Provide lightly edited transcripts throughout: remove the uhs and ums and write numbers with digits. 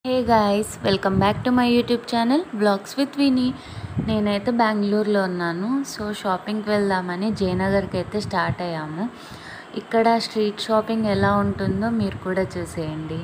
Hey guys, welcome back to my YouTube channel vlogs with Vini. నేనైతే బెంగళూరులో ఉన్నాను. So షాపింగ్కి వెళ్దామని జయనగర్కి అయితే స్టార్ట్ అయ్యాము. ఇక్కడ స్ట్రీట్ షాపింగ్ ఎలా ఉంటుందో మీరు కూడా చూసేయండి.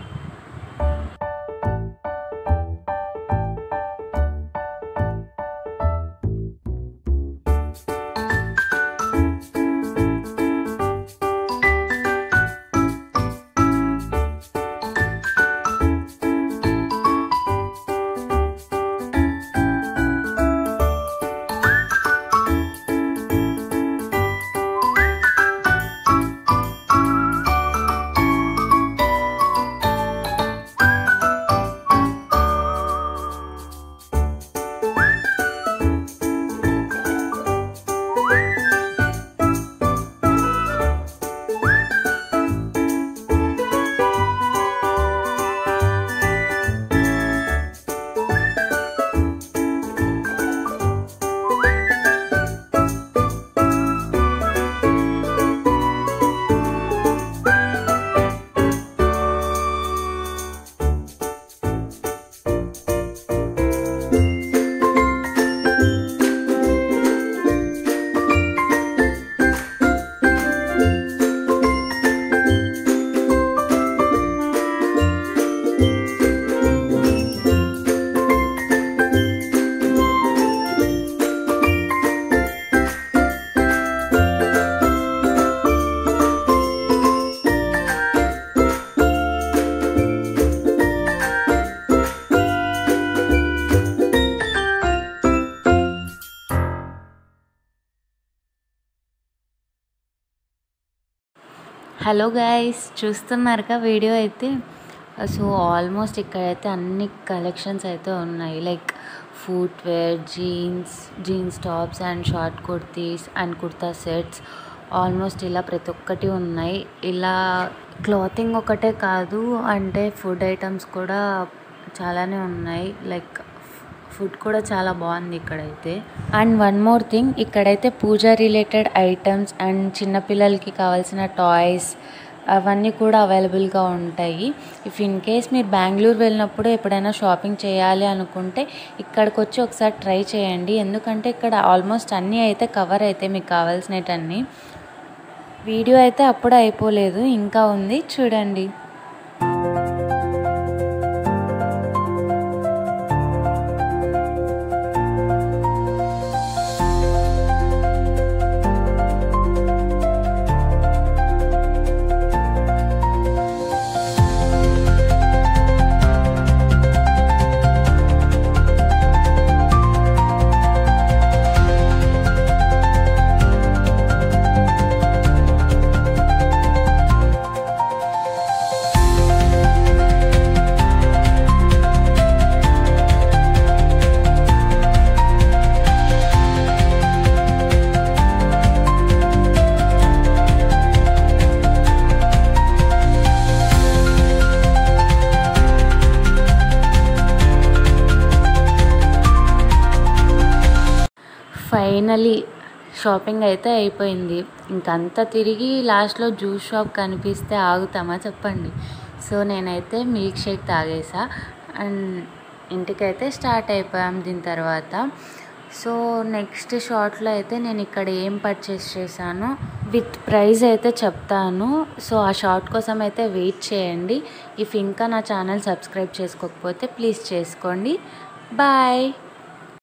హలో గాయ్స్, చూస్తున్నారుగా వీడియో అయితే. సో ఆల్మోస్ట్ ఇక్కడైతే అన్ని కలెక్షన్స్ అయితే ఉన్నాయి. Like footwear, jeans tops and short kurtis and kurta sets. Almost ఇలా ప్రతి ఒక్కటి ఉన్నాయి. ఇలా క్లాతింగ్ ఒకటే కాదు, అంటే ఫుడ్ ఐటమ్స్ కూడా చాలానే ఉన్నాయి. లైక్ ఫుడ్ కూడా చాలా బాగుంది ఇక్కడైతే. అండ్ వన్ మోర్ థింగ్, ఇక్కడైతే పూజ రిలేటెడ్ ఐటమ్స్ అండ్ చిన్నపిల్లలకి కావాల్సిన టాయ్స్ అవన్నీ కూడా అవైలబుల్గా ఉంటాయి. ఇఫ్ ఇన్ కేస్ మీరు బెంగళూరు వెళ్ళినప్పుడు ఎప్పుడైనా షాపింగ్ చేయాలి అనుకుంటే ఇక్కడికి వచ్చి ఒకసారి ట్రై చేయండి. ఎందుకంటే ఇక్కడ ఆల్మోస్ట్ అన్నీ అయితే కవర్ అయితే మీకు కావాల్సినవన్నీ. వీడియో అయితే అప్పుడే అయిపోలేదు, ఇంకా ఉంది, చూడండి. ఫైనలీ షాపింగ్ అయితే అయిపోయింది. ఇంకంతా తిరిగి లాస్ట్లో జ్యూస్ షాప్ కనిపిస్తే ఆగుతామా చెప్పండి. సో నేనైతే మిల్క్ షేక్ తాగేసా అండ్ ఇంటికైతే స్టార్ట్ అయిపోయాం దీని తర్వాత. సో నెక్స్ట్ షార్ట్లో అయితే నేను ఇక్కడ ఏం పర్చేస్ చేశానో విత్ ప్రైస్ అయితే చెప్తాను. సో ఆ షార్ట్ కోసం అయితే వెయిట్ చేయండి. ఇఫ్ ఇంకా నా ఛానల్ సబ్స్క్రైబ్ చేసుకోకపోతే ప్లీజ్ చేసుకోండి. బాయ్.